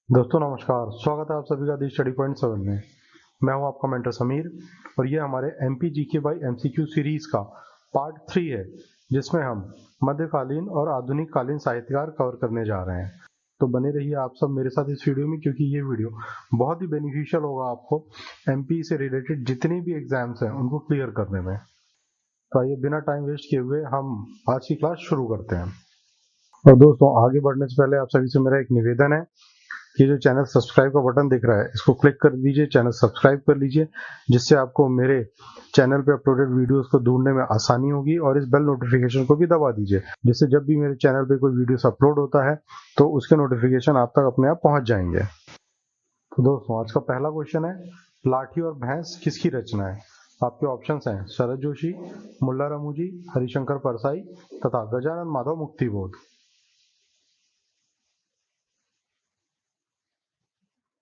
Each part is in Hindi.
दोस्तों नमस्कार, स्वागत है आप सभी का दी स्टडी पॉइंट 7 में। मैं हूं आपका मेंटर समीर और ये हमारे MP GK by MCQ series का पार्ट 3 है, जिसमें हम मध्यकालीन और आधुनिक कालीन साहित्यकार कवर करने जा रहे हैं। तो बने रहिए आप सब मेरे साथ इस वीडियो में, क्योंकि ये वीडियो बहुत ही बेनिफिशियल होगा आपको एमपी से रिलेटेड जितनी भी एग्जाम्स हैं उनको क्लियर करने में। तो आइए बिना टाइम वेस्ट किए हुए हम आज की क्लास शुरू करते हैं। और दोस्तों आगे बढ़ने से पहले आप सभी से मेरा एक निवेदन है कि जो चैनल सब्सक्राइब का बटन दिख रहा है इसको क्लिक कर दीजिए, चैनल सब्सक्राइब कर लीजिए, जिससे आपको मेरे चैनल पे अपलोडेड वीडियोस को ढूंढने में आसानी होगी। और इस बेल नोटिफिकेशन को भी दबा दीजिए, जिससे जब भी मेरे चैनल पे कोई वीडियोस अपलोड होता है तो उसके नोटिफिकेशन आप तक अपने आप पहुंच जाएंगे। तो दोस्तों आज का पहला क्वेश्चन है, लाठी और भैंस किसकी रचना है? आपके ऑप्शंस हैं शरद जोशी, मुल्ला रमूजी, हरिशंकर परसाई तथा गजानन माधव मुक्तिबोध।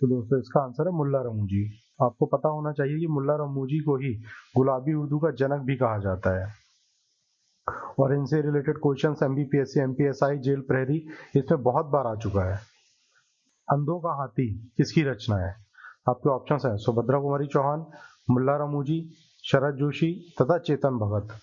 तो दोस्तों इसका आंसर है मुल्ला रमूजी। आपको पता होना चाहिए कि मुल्ला रमूजी को ही गुलाबी उर्दू का जनक भी कहा जाता है। और इनसे related questions MBPSC, MPSI, jail प्रहरी इसमें बहुत बार आ चुका है। अंधों का हाथी किसकी रचना है? आपके ऑप्शंस हैं सुभद्रा कुमारी चौहान, मुल्ला रमूजी, शरद जोशी तथा चेतन भगत।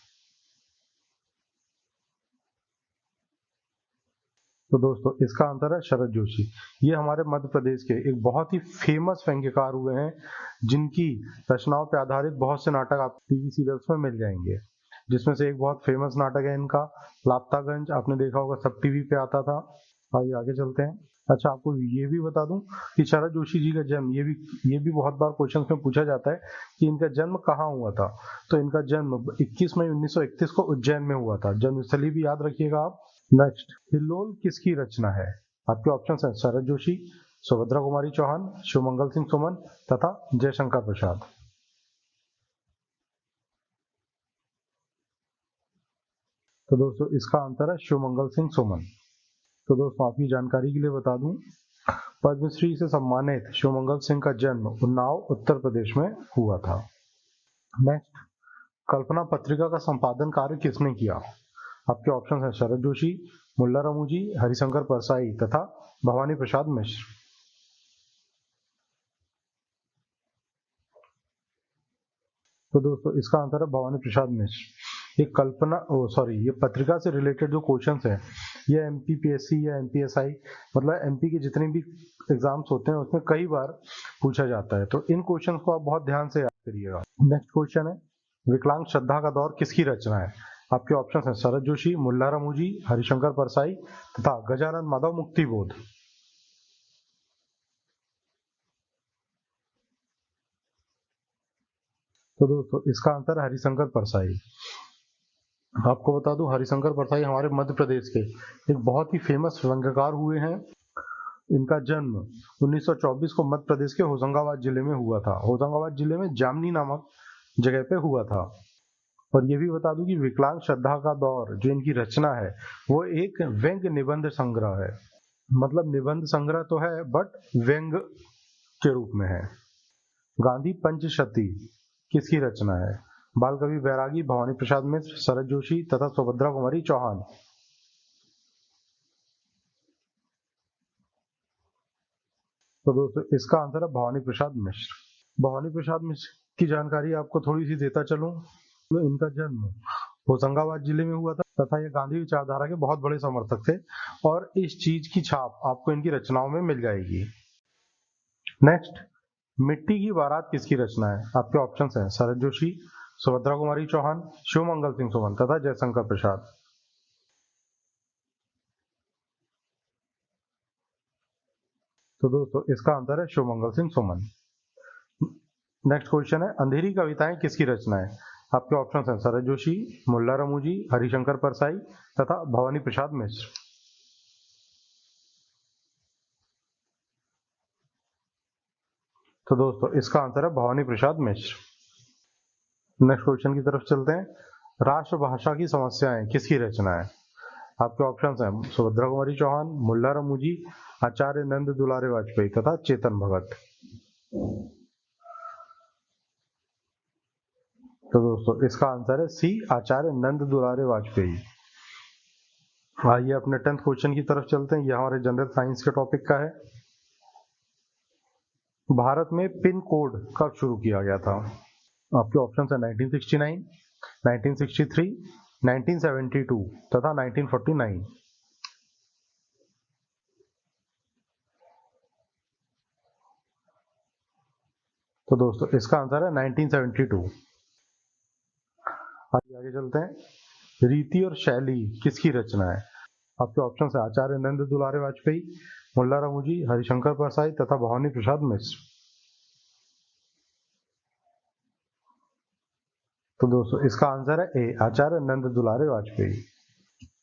तो दोस्तों इसका आंसर है शरद जोशी। ये हमारे मध्य प्रदेश के एक बहुत ही फेमस व्यंग्यकार हुए हैं, जिनकी रचनाओं पर आधारित बहुत से नाटक आप टीवी सीरियल्स में मिल जाएंगे। जिसमें से एक बहुत फेमस नाटक है इनका लापतागंज, आपने देखा होगा, सब टीवी पे आता था। आइए आगे चलते हैं। अच्छा, आपको ये भी बता दूं कि शरद जोशी जी का जन्म, ये भी बहुत बार क्वेश्चंस में पूछा जाता है कि इनका जन्म कहाँ हुआ था। तो इनका जन्म 21 मई 1931 को उज्जैन में हुआ था। जन्मस्थली भी याद रखिएगा आप। नेक्स्ट, हिल्लोल किसकी रचना है? आपके ऑप्शन हैं शरद जोशी, सुभद्रा कुमारी चौहान, शिवमंगल सिंह सुमन तथा जयशंकर प्रसाद। तो दोस्तों इसका आंसर है शिवमंगल सिंह सुमन। तो दोस्तों आपकी जानकारी के लिए बता दूं, पद्मश्री से सम्मानित शिवमंगल सिंह का जन्म उन्नाव, उत्तर प्रदेश में हुआ था। नेक्स्ट, कल्पना पत्रिका का संपादन कार्य किसने किया? आपके ऑप्शन हैं शरद जोशी, मुल्ला रमूजी, हरिशंकर परसाई तथा भवानी प्रसाद मिश्र। तो दोस्तों इसका आंसर है भवानी प्रसाद मिश्र। ये पत्रिका से रिलेटेड जो क्वेश्चंस है, ये एमपीपीएससी या एमपीएसआई, मतलब एमपी के जितने भी एग्जाम्स होते हैं उसमें कई बार पूछा जाता है। तो इन क्वेश्चंस को आप बहुत ध्यान से याद करिएगा। नेक्स्ट क्वेश्चन है, विकलांग श्रद्धा का दौर किसकी रचना है? आपके ऑप्शन है शरद जोशी, मुल्ला रमूजी, हरिशंकर परसाई तथा गजानन माधव मुक्तिबोध। तो दोस्तों इसका आंसर है हरिशंकर परसाई। आपको बता दूं, हरिशंकर परसाई हमारे मध्य प्रदेश के एक बहुत ही फेमस व्यंग्यकार हुए हैं। इनका जन्म 1924 को मध्य प्रदेश के होशंगाबाद जिले में हुआ था। होशंगाबाद जिले में जामनी नामक जगह पे हुआ था। और ये भी बता दूं कि विकलांग श्रद्धा का दौर जो इनकी रचना है वो एक व्यंग्य निबंध संग्रह है। मतलब निबंध संग्रह तो है बट व्यंग के रूप में है। गांधी पंचशती किसकी रचना है? बाल कवि बैरागी, भवानी प्रसाद मिश्र, शरद जोशी तथा सुभद्रा कुमारी चौहान। तो दोस्तों इसका आंसर है भवानी प्रसाद मिश्र। भवानी प्रसाद मिश्र की जानकारी आपको थोड़ी सी देता चलूं तो इनका जन्म होशंगाबाद जिले में हुआ था तथा ये गांधी विचारधारा के बहुत बड़े समर्थक थे, और इस चीज की छाप आपको इनकी रचनाओं में मिल जाएगी। नेक्स्ट, मिट्टी की बारात किसकी रचना है? आपके ऑप्शंस हैं शरद जोशी, सुभद्रा कुमारी चौहान, शिवमंगल सिंह सुमन तथा जयशंकर प्रसाद। तो दोस्तों इसका आंसर है शिवमंगल सिंह सुमन। नेक्स्ट क्वेश्चन है, अंधेरी कविताएं किसकी रचना है? आपके ऑप्शन हैं शरद जोशी, मुल्ला रमूजी, हरिशंकर परसाई तथा भवानी प्रसाद मिश्र। तो दोस्तों इसका आंसर है भवानी प्रसाद मिश्र। नेक्स्ट क्वेश्चन की तरफ चलते हैं, राष्ट्रभाषा की समस्याएं किसकी रचना है? आपके ऑप्शन हैं सुभद्रा कुमारी चौहान, मुल्ला रमूजी, आचार्य नंद दुलारे वाजपेयी तथा चेतन भगत। तो दोस्तों इसका आंसर है सी, आचार्य नंद दुलारे वाजपेयी। आइए अपने 10th क्वेश्चन की तरफ चलते हैं। यह हमारे जनरल साइंस के टॉपिक का है। भारत में पिन कोड कब शुरू किया गया था? आपके ऑप्शन है 1969, 1963, 1972 तथा 1949। तो दोस्तों इसका आंसर है 1972। आगे चलते हैं। रीति और शैली किसकी रचना है? आपके ऑप्शन है आचार्य नंद दुलारे वाजपेयी, मुल्ला रमूजी, हरिशंकर परसाई तथा भवानी प्रसाद मिश्र। तो दोस्तों इसका आंसर है ए, आचार्य नंद दुलारे वाजपेयी।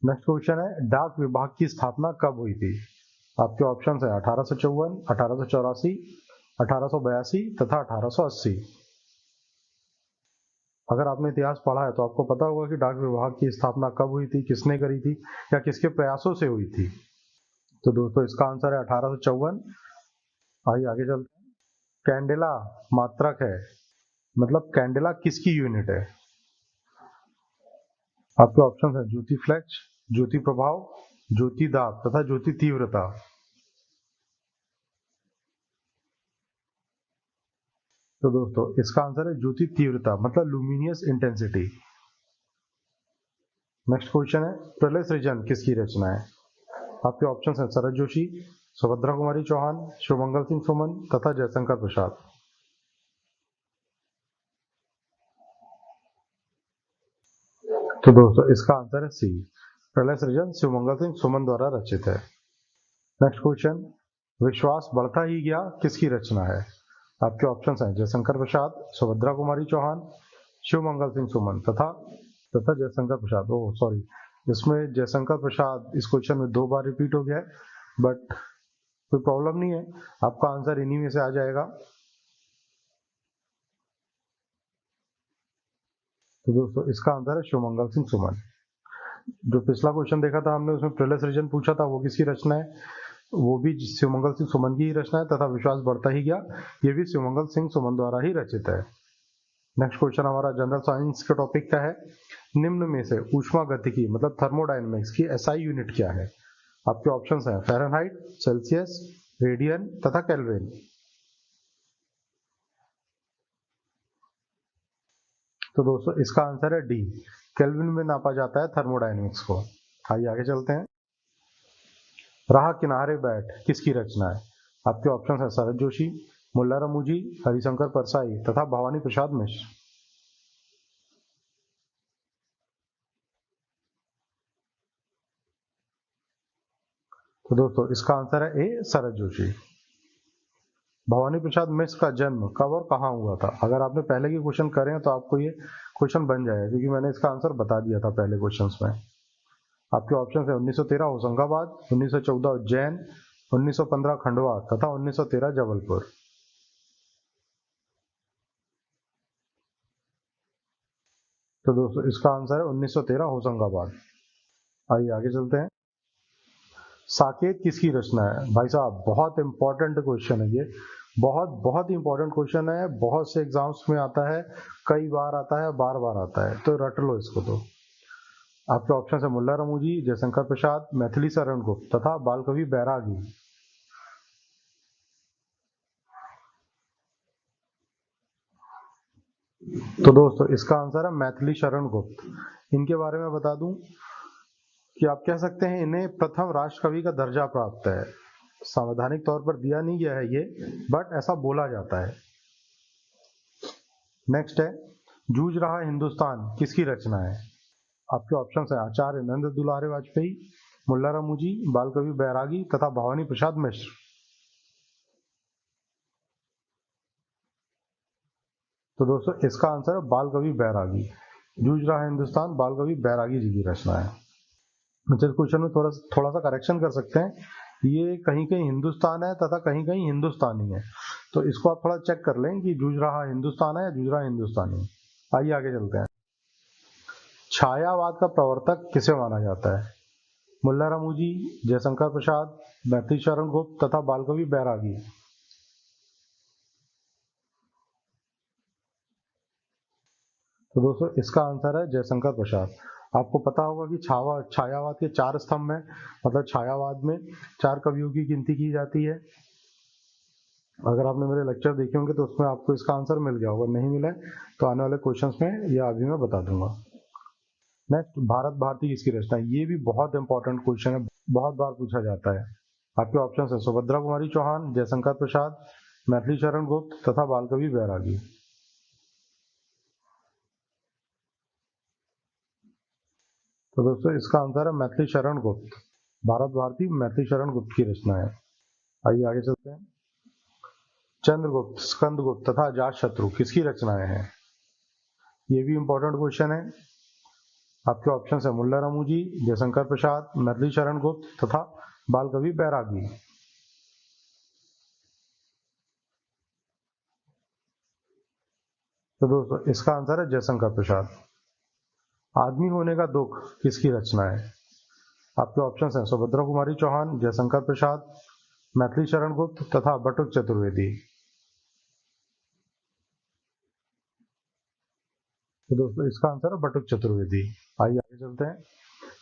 नेक्स्ट क्वेश्चन है, डाक विभाग की स्थापना कब हुई थी? आपके ऑप्शन है 1854, 1884, 1882 तथा 1880। अगर आपने इतिहास पढ़ा है तो आपको पता होगा कि डाक विभाग की स्थापना कब हुई थी, किसने करी थी या किसके प्रयासों से हुई थी। तो दोस्तों इसका आंसर है 1854। आइए आगे चलते हैं। कैंडेला मात्रक है, मतलब कैंडेला किसकी यूनिट है? आपके ऑप्शन है ज्योति फ्लैश, ज्योति प्रभाव, ज्योति दाब तथा ज्योति तीव्रता। तो दोस्तों इसका आंसर है ज्योति तीव्रता, मतलब लुमिनियस इंटेंसिटी। नेक्स्ट क्वेश्चन है, प्रलय सृजन किसकी रचना है? आपके ऑप्शन है शरद जोशी, सुभद्रा कुमारी चौहान, शिवमंगल सिंह सुमन तथा जयशंकर प्रसाद। तो दोस्तों इसका आंसर है सी, प्रलय सृजन शिवमंगल सिंह सुमन द्वारा रचित है। नेक्स्ट क्वेश्चन, विश्वास बढ़ता ही गया किसकी रचना है? आपके ऑप्शन हैं जयशंकर प्रसाद, सुभद्रा कुमारी चौहान, शिवमंगल सिंह सुमन तथा जयशंकर प्रसाद। ओह सॉरी, इसमें जयशंकर प्रसाद इस क्वेश्चन में 2 बार रिपीट हो गया है, बट कोई प्रॉब्लम नहीं है, आपका आंसर इन्हीं में से आ जाएगा। तो दोस्तों इसका आंसर है शिवमंगल सिंह सुमन। जो पिछला क्वेश्चन देखा था हमने, उसमें प्रलय सृजन पूछा था, वो किसकी रचना है? वो भी शिवमंगल सिंह सुमन की ही रचना है तथा विश्वास बढ़ता ही गया ये भी शिवमंगल सिंह सुमन द्वारा ही रचित है। नेक्स्ट क्वेश्चन हमारा जनरल साइंस के टॉपिक का है, निम्न में से ऊष्मा गतिकी मतलब थर्मोडायनेमिक्स की एसआई यूनिट क्या है? आपके ऑप्शंस हैं फ़ारेनहाइट, सेल्सियस, रेडियन तथा केल्विन। तो दोस्तों इसका आंसर है डी, केल्विन में नापा जाता है थर्मोडायनेमिक्स को। आइए आगे चलते हैं। राह किनारे बैठ किसकी रचना है? आपके ऑप्शन है शरद जोशी, मुल्ला रमूजी, हरिशंकर परसाई तथा भवानी प्रसाद मिश्र। तो दोस्तों इसका आंसर है ए, शरद जोशी। भवानी प्रसाद मिश्र का जन्म कब और कहाँ हुआ था? अगर आपने पहले के क्वेश्चन करे हैं तो आपको ये क्वेश्चन बन जाएगा, क्योंकि मैंने इसका आंसर बता दिया था पहले क्वेश्चंस में। आपके ऑप्शन है 1913 होशंगाबाद, 1914 उज्जैन, 1915 खंडवा तथा 1913 जबलपुर। तो दोस्तों इसका आंसर है 1913 होशंगाबाद। आइए आगे चलते हैं। साकेत किसकी रचना है? भाई साहब बहुत इंपॉर्टेंट क्वेश्चन है ये, बहुत बहुत इंपॉर्टेंट क्वेश्चन है, बहुत से एग्जाम्स में आता है, कई बार आता है, बार बार आता है, तो रट लो इसको। तो आपके ऑप्शन है मुल्ला रमूजी, जयशंकर प्रसाद, मैथिली शरण गुप्त तथा बालकवि बैरागी। तो दोस्तों इसका आंसर है मैथिली शरण गुप्त। इनके बारे में बता दूं कि आप कह सकते हैं इन्हें प्रथम राष्ट्र कवि का दर्जा प्राप्त है। संवैधानिक तौर पर दिया नहीं गया है ये, बट ऐसा बोला जाता है। नेक्स्ट है, जूझ रहा हिंदुस्तान किसकी रचना है? आपके ऑप्शन है आचार्य नंद दुलारे वाजपेयी, मुल्ला रमूजी, बालकवि बैरागी तथा भवानी प्रसाद मिश्र। तो दोस्तों इसका आंसर है बालकवि बैरागी। जूझ रहा हिंदुस्तान बालकवि बैरागी जी की रचना है। अच्छा, क्वेश्चन में थोड़ा सा करेक्शन कर सकते हैं, ये कहीं कहीं हिंदुस्तान है तथा कहीं कहीं हिंदुस्तानी है, तो इसको आप थोड़ा चेक कर लें कि जूझ रहा हिंदुस्तान है या जूझ रहा हिंदुस्तानी है। आइए आगे चलते हैं। छायावाद का प्रवर्तक किसे माना जाता है? मुल्ला रमूजी, जयशंकर प्रसाद, मैथिली शरण गुप्त तथा बालकवि बैरागी। तो दोस्तों इसका आंसर है जयशंकर प्रसाद। आपको पता होगा कि छायावाद के 4 स्तंभ हैं, मतलब छायावाद में 4 कवियों की गिनती की जाती है। अगर आपने मेरे लेक्चर देखे होंगे तो उसमें आपको इसका आंसर मिल गया होगा, नहीं मिला है तो आने वाले क्वेश्चंस में या अभी मैं बता दूंगा। नेक्स्ट, भारत भारती किसकी रचना है? ये भी बहुत इंपॉर्टेंट क्वेश्चन है, बहुत बार पूछा जाता है। आपके ऑप्शन है सुभद्रा कुमारी चौहान, जयशंकर प्रसाद, मैथिली शरण गुप्त तथा बालकवि बैरागी। तो दोस्तों इसका आंसर है मैथिली शरण गुप्त। भारत भारती मैथिली शरण गुप्त की रचना है। आइए आगे चलते हैं। चंद्रगुप्त, स्कंदगुप्त तथा अजातशत्रु किसकी रचनाएं हैं? ये भी इंपॉर्टेंट क्वेश्चन है। आपके ऑप्शन है मुल्ला रमूजी, जयशंकर प्रसाद, मैथिली शरण गुप्त तथा बालकवि बैरागी। तो दोस्तों इसका आंसर है जयशंकर प्रसाद। आदमी होने का दुख किसकी रचना है? आपके ऑप्शन है सुभद्रा कुमारी चौहान, जयशंकर प्रसाद, मैथिली शरण गुप्त तथा बटुक चतुर्वेदी। तो दोस्तों इसका आंसर है बटुक चतुर्वेदी। आइए आगे चलते हैं।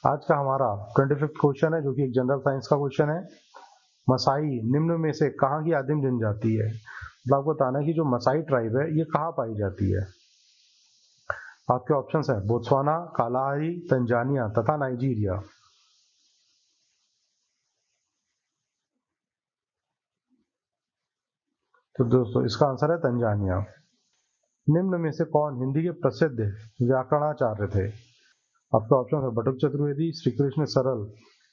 आज का हमारा 25th क्वेश्चन है, जो कि एक जनरल साइंस का क्वेश्चन है। मसाई निम्न में से कहाँ की आदिम जनजाति है? मतलब आपको बताना है कि जो मसाई ट्राइब है ये कहाँ पाई जाती है। आपके ऑप्शंस हैं बोत्सवाना, कालाहारी, तंजानिया तथा नाइजीरिया। तो दोस्तों इसका आंसर है तंजानिया। निम्न में से कौन हिंदी के प्रसिद्ध व्याकरणाचार्य थे? आपके ऑप्शन है बटुक चतुर्वेदी, श्री कृष्ण सरल,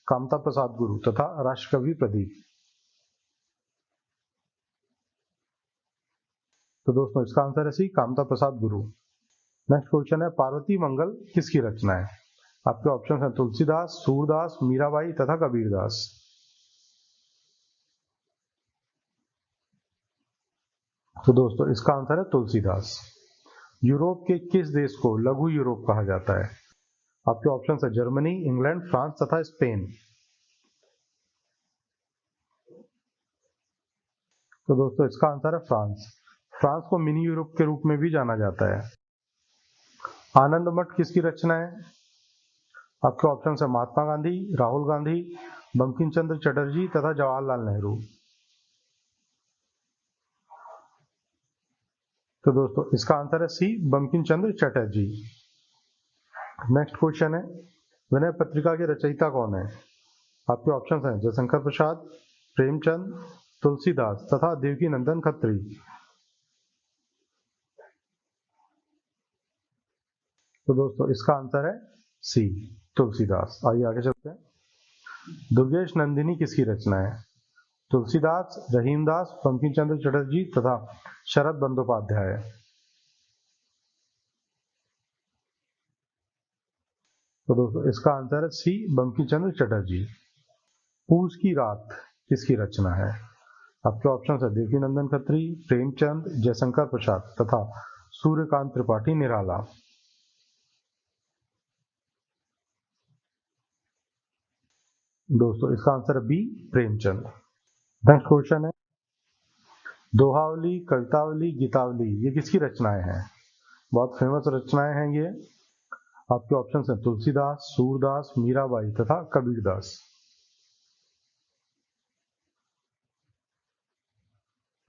कामता प्रसाद गुरु तथा राष्ट्रकवि प्रदीप। तो दोस्तों इसका आंसर है सी, कामता प्रसाद गुरु। नेक्स्ट क्वेश्चन है पार्वती मंगल किसकी रचना है? आपके ऑप्शन है तुलसीदास, सूरदास, मीराबाई तथा कबीरदास। तो दोस्तों इसका आंसर है तुलसीदास। यूरोप के किस देश को लघु यूरोप कहा जाता है? आपके ऑप्शन है जर्मनी, इंग्लैंड, फ्रांस तथा स्पेन। तो दोस्तों इसका आंसर है फ्रांस। फ्रांस को मिनी यूरोप के रूप में भी जाना जाता है। आनंद मठ किसकी रचना है? आपके ऑप्शन है महात्मा गांधी, राहुल गांधी, बंकिम चंद्र चटर्जी तथा जवाहरलाल नेहरू। तो दोस्तों इसका आंसर है सी, बंकिम चंद्र चटर्जी। नेक्स्ट क्वेश्चन है विनय पत्रिका के रचयिता कौन है? आपके ऑप्शन हैं जयशंकर प्रसाद, प्रेमचंद, तुलसीदास तथा देवकी नंदन खत्री। तो दोस्तों इसका आंसर है सी, तुलसीदास। आइए आगे चलते हैं। दुर्गेश नंदिनी किसकी रचना है? तुलसीदास, रहीमदास, बंकिम चंद्र चटर्जी तथा शरद बंदोपाध्याय। तो दोस्तों इसका आंसर है सी, बंकिम चंद्र चटर्जी। पूस की रात किसकी रचना है? आपके ऑप्शन है देवकी नंदन खत्री, प्रेमचंद, जयशंकर प्रसाद तथा सूर्यकांत त्रिपाठी निराला। दोस्तों इसका आंसर है बी, प्रेमचंद। नेक्स्ट क्वेश्चन है दोहावली, कवितावली, गीतावली ये किसकी रचनाएं हैं? बहुत फेमस रचनाएं हैं ये। आपके ऑप्शन हैं तुलसीदास, सूरदास, मीराबाई तथा कबीरदास।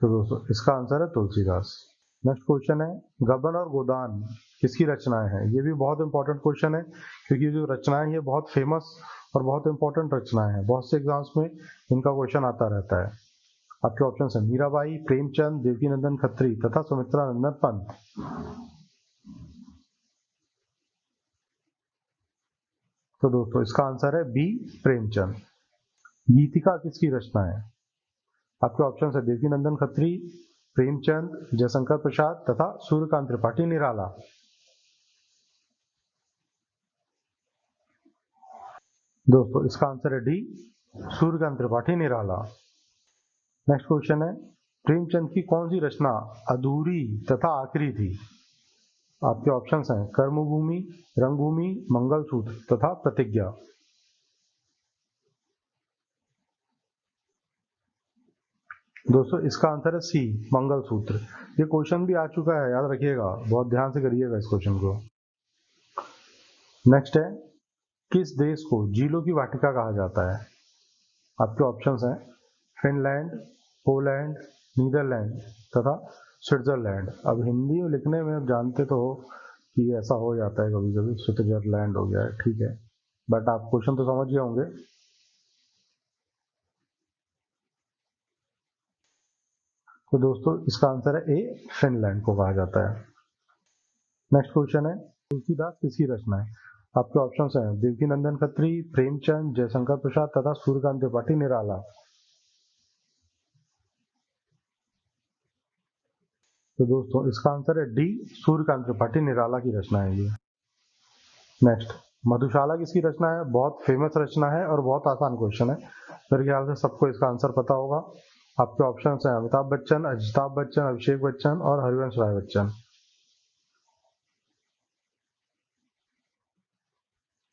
तो दोस्तों इसका आंसर है तुलसीदास। नेक्स्ट क्वेश्चन है गबन और गोदान किसकी रचनाएं हैं? ये भी बहुत इंपॉर्टेंट क्वेश्चन है, क्योंकि जो रचनाएं ये बहुत फेमस और बहुत इंपॉर्टेंट रचनाएं हैं। बहुत से एग्जाम्स में इनका क्वेश्चन आता रहता है। आपके ऑप्शन है मीराबाई, प्रेमचंद, देवकी नंदन खत्री तथा सुमित्रा नंदन पंत। तो दोस्तों इसका आंसर है बी, प्रेमचंद। गीतिका किसकी रचना है? आपके ऑप्शन है देवकी नंदन खत्री, प्रेमचंद, जयशंकर प्रसाद तथा सूर्यकांत त्रिपाठी निराला। दोस्तों इसका आंसर है D, Suryakant Tripathi Nirala. Next question है प्रेमचंद की कौन सी रचना अधूरी तथा आखिरी थी? आपके ऑप्शंस हैं कर्मभूमि, रंगभूमि, मंगलसूत्र तथा प्रतिज्ञा। दोस्तों इसका आंसर है सी, मंगलसूत्र। ये क्वेश्चन भी आ चुका है, याद रखिएगा, बहुत ध्यान से करिएगा इस क्वेश्चन को। नेक्स्ट है किस देश को झीलों की वाटिका कहा जाता है? आपके ऑप्शंस हैं फिनलैंड, पोलैंड, नीदरलैंड तथा स्विट्जरलैंड। अब हिंदी में लिखने में आप जानते तो हो कि ऐसा हो जाता है कभी कभी, स्विट्जरलैंड हो गया है, ठीक है, बट आप क्वेश्चन तो समझ गए होंगे। तो दोस्तों इसका आंसर है ए, फिनलैंड को कहा जाता है। नेक्स्ट क्वेश्चन है, तुलसीदास किसकी रचना है? आपके ऑप्शंस हैं देवकी नंदन खत्री, प्रेमचंद, जयशंकर प्रसाद तथा सूर्यकांत त्रिपाठी निराला। तो दोस्तों इसका आंसर है डी, सूर्यकांत त्रिपाठी निराला की रचना है ये। नेक्स्ट, मधुशाला किसकी रचना है? बहुत फेमस रचना है और बहुत आसान क्वेश्चन है, मेरे ख्याल से सबको इसका आंसर पता होगा। आपके ऑप्शंस हैं अमिताभ बच्चन, अजिताभ बच्चन, अभिषेक बच्चन और हरिवंश राय बच्चन।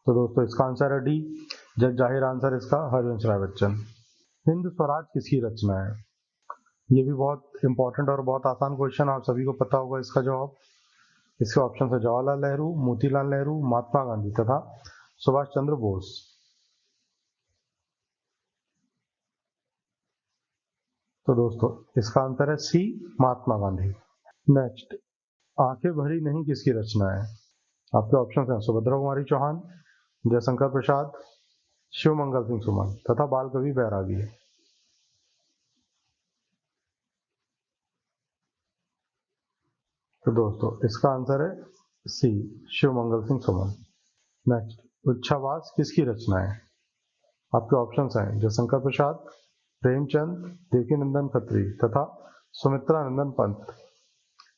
तो दोस्तों इसका आंसर है डी, जग जाहिर आंसर इसका हरिवंश राय बच्चन। हिंद स्वराज किसकी रचना है? ये भी बहुत इंपॉर्टेंट और बहुत आसान क्वेश्चन, आप सभी को पता होगा इसका जवाब। इसके ऑप्शन है जवाहरलाल नेहरू, मोतीलाल नेहरू, महात्मा गांधी तथा सुभाष चंद्र बोस। तो दोस्तों इसका आंसर है सी, महात्मा गांधी। नेक्स्ट, आंखें भरी नहीं किसकी रचना है? आपके ऑप्शन हैं सुभद्रा कुमारी चौहान, जयशंकर प्रसाद, शिव मंगल सिंह सुमन तथा बाल कवि बैरागी। तो दोस्तों इसका आंसर है सी, शिव मंगल सिंह सुमन। नेक्स्ट, उच्छावास किसकी रचना है? आपके ऑप्शंस हैं जयशंकर प्रसाद, प्रेमचंद, देवकीनंदन खत्री तथा सुमित्रा नंदन पंत।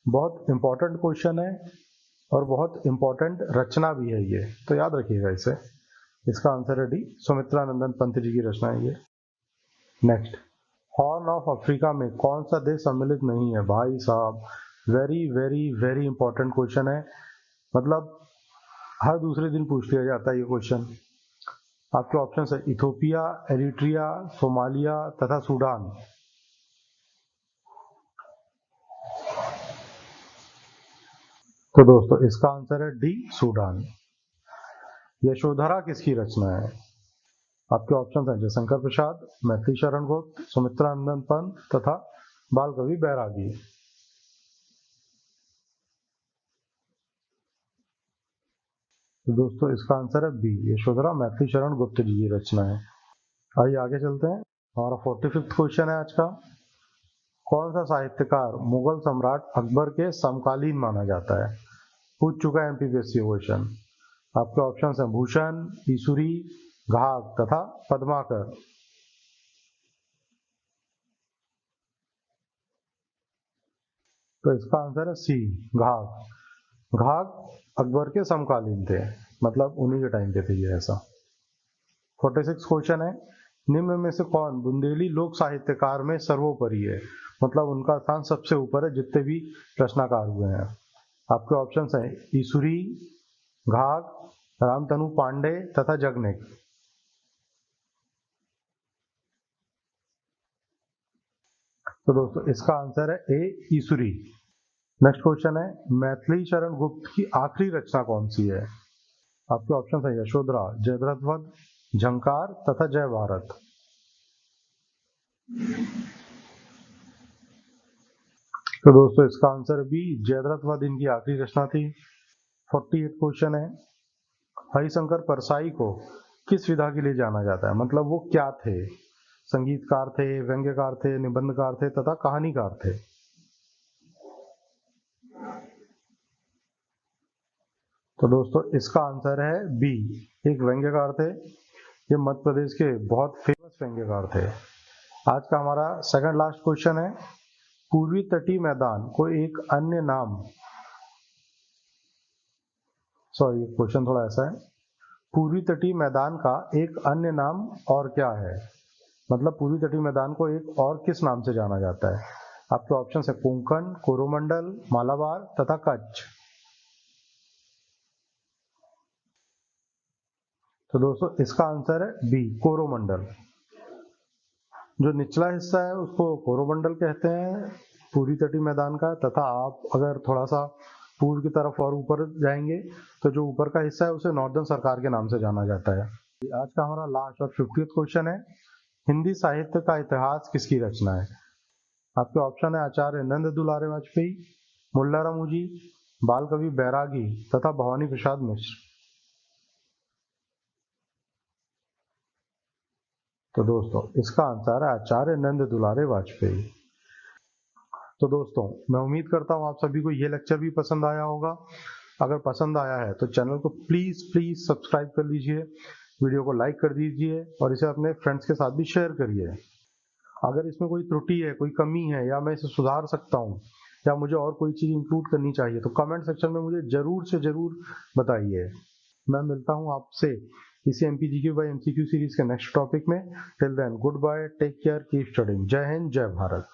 बहुत इंपॉर्टेंट क्वेश्चन है और बहुत इंपॉर्टेंट रचना भी है ये, तो याद रखिएगा इसे। इसका आंसर है डी, सुमित्रा नंदन पंत जी की रचना है ये। नेक्स्ट, हॉर्न ऑफ अफ्रीका में कौन सा देश सम्मिलित नहीं है? भाई साहब, very very very important question है, मतलब हर दूसरे दिन पूछ लिया जाता है ये क्वेश्चन। आपके ऑप्शन है इथोपिया, एरिट्रिया, सोमालिया तथा सूडान। तो दोस्तों इसका आंसर है डी, सूडान। यशोधरा किसकी रचना है? आपके ऑप्शन हैं जयशंकर प्रसाद, मैथिली शरण गुप्त, सुमित्रा नंदन पंत तथा बाल कवि बैरागी। तो दोस्तों इसका आंसर है बी, यशोधरा मैथिली शरण गुप्त जी की रचना है। आइए आगे चलते हैं, हमारा 45वां क्वेश्चन है आज का। कौन सा साहित्यकार मुगल सम्राट अकबर के समकालीन माना जाता है? पूछ चुका है एमपीपीएससी क्वेश्चन। आपके ऑप्शन हैं भूषण, ईसुरी, घाघ तथा पद्माकर। तो इसका आंसर है सी, घाघ। घाघ अकबर के समकालीन थे, मतलब उन्हीं के टाइम पे थे ये ऐसा। 46 क्वेश्चन है, निम्न में से कौन बुंदेली लोक साहित्यकार में सर्वोपरि है? मतलब उनका स्थान सबसे ऊपर है जितने भी रचनाकार हुए हैं। आपके ऑप्शन हैं ईसुरी, घाघ, रामतनु पांडे तथा जगनेक। तो दोस्तों इसका आंसर है ए, ईसुरी। नेक्स्ट क्वेश्चन है, मैथिली शरण गुप्त की आखिरी रचना कौन सी है? आपके ऑप्शन है यशोधरा, जयद्रथवध, झंकार तथा जय भारत। तो दोस्तों इसका आंसर भी जयद्रथवध इनकी आखिरी रचना थी। 48 क्वेश्चन है, हरिशंकर परसाई को किस विधा के लिए जाना जाता है? मतलब वो क्या थे? संगीतकार थे, व्यंग्यकार थे, निबंधकार थे तथा कहानीकार थे। तो दोस्तों इसका आंसर है बी, एक व्यंग्यकार थे। ये मध्य प्रदेश के बहुत फेमस व्यंग्यकार थे। आज का हमारा सेकंड लास्ट क्वेश्चन है, पूर्वी तटीय मैदान को एक अन्य नाम, सॉरी क्वेश्चन थोड़ा ऐसा है, पूर्वी तटीय मैदान का एक अन्य नाम और क्या है? मतलब पूर्वी तटीय मैदान को एक और किस नाम से जाना जाता है? आपके ऑप्शन है कोंकण, कोरोमंडल, मालाबार तथा कच्छ। तो दोस्तों इसका आंसर है बी, कोरोमंडल। जो निचला हिस्सा है उसको कोरोमंडल कहते हैं पूर्वी तटीय मैदान का, तथा आप अगर थोड़ा सा पूर्व की तरफ और ऊपर जाएंगे तो जो ऊपर का हिस्सा है उसे नॉर्दर्न सरकार के नाम से जाना जाता है। आज का हमारा लास्ट और 50th क्वेश्चन है, हिंदी साहित्य का इतिहास किसकी रचना है? आपके ऑप्शन है आचार्य नंद दुलारे वाजपेयी, मुल्ला रामूजी, बाल कवि बैरागी तथा भवानी प्रसाद मिश्र। तो दोस्तों इसका आंसर है आचार्य नंद दुलारे वाजपेयी। तो दोस्तों मैं उम्मीद करता हूँ आप सभी को ये लेक्चर भी पसंद आया होगा। अगर पसंद आया है तो चैनल को प्लीज सब्सक्राइब कर लीजिए, वीडियो को लाइक कर दीजिए और इसे अपने फ्रेंड्स के साथ भी शेयर करिए। अगर इसमें कोई त्रुटि है, कोई कमी है या मैं इसे सुधार सकता हूँ या मुझे और कोई चीज़ इंक्लूड करनी चाहिए तो कमेंट सेक्शन में मुझे जरूर से जरूर बताइए। मैं मिलता हूँ आपसे इसी एमपीजीक्यू बाय एमसीक्यू सीरीज के नेक्स्ट टॉपिक में। Till then goodbye, take care, keep studying. जय हिंद, जय भारत।